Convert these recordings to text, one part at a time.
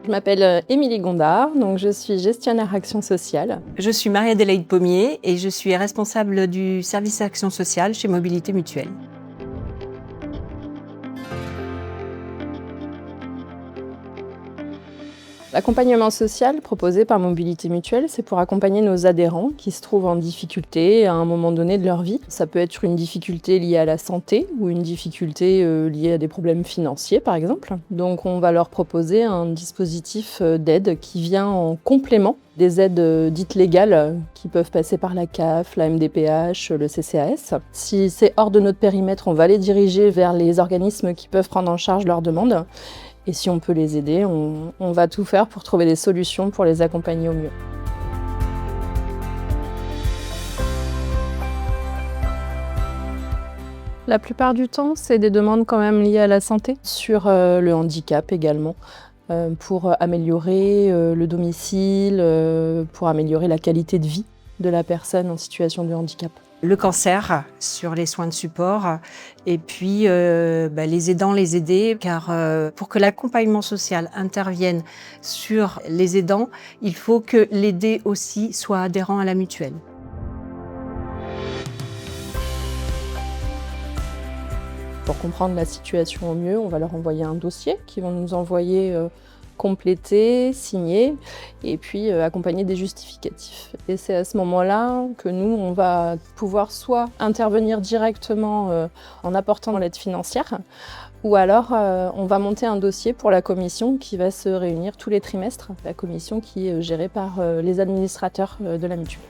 Je m'appelle Émilie Gondard, donc je suis gestionnaire action sociale. Je suis Marie-Adélaïde Pommier et je suis responsable du service action sociale chez Mobilité Mutuelle. L'accompagnement social proposé par Mobilité Mutuelle, c'est pour accompagner nos adhérents qui se trouvent en difficulté à un moment donné de leur vie. Ça peut être une difficulté liée à la santé ou une difficulté liée à des problèmes financiers, par exemple. Donc on va leur proposer un dispositif d'aide qui vient en complément des aides dites légales qui peuvent passer par la CAF, la MDPH, le CCAS. Si c'est hors de notre périmètre, on va les diriger vers les organismes qui peuvent prendre en charge leurs demandes. Et si on peut les aider, on va tout faire pour trouver des solutions pour les accompagner au mieux. La plupart du temps, c'est des demandes quand même liées à la santé, sur le handicap également, pour améliorer le domicile, pour améliorer la qualité de vie de la personne en situation de handicap. Le cancer sur les soins de support et puis les aidants, les aider, car pour que l'accompagnement social intervienne sur les aidants, il faut que l'aidé aussi soit adhérent à la mutuelle. Pour comprendre la situation au mieux, on va leur envoyer un dossier qu'ils vont nous envoyer complété, signé, et puis accompagné des justificatifs. Et c'est à ce moment-là que nous, on va pouvoir soit intervenir directement en apportant l'aide financière, ou alors on va monter un dossier pour la commission qui va se réunir tous les trimestres, la commission qui est gérée par les administrateurs de la mutuelle.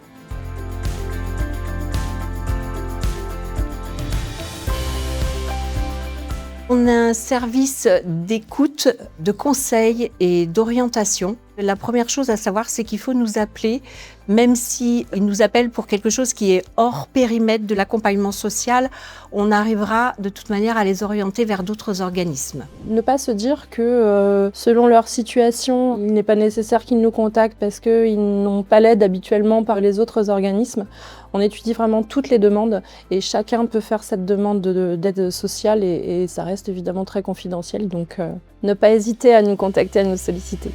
On a un service d'écoute, de conseil et d'orientation. La première chose à savoir, c'est qu'il faut nous appeler, même s'ils nous appellent pour quelque chose qui est hors périmètre de l'accompagnement social, on arrivera de toute manière à les orienter vers d'autres organismes. Ne pas se dire que selon leur situation, il n'est pas nécessaire qu'ils nous contactent parce qu'ils n'ont pas l'aide habituellement par les autres organismes. On étudie vraiment toutes les demandes et chacun peut faire cette demande d'aide sociale et ça reste évidemment très confidentiel. Donc ne pas hésiter à nous contacter, à nous solliciter.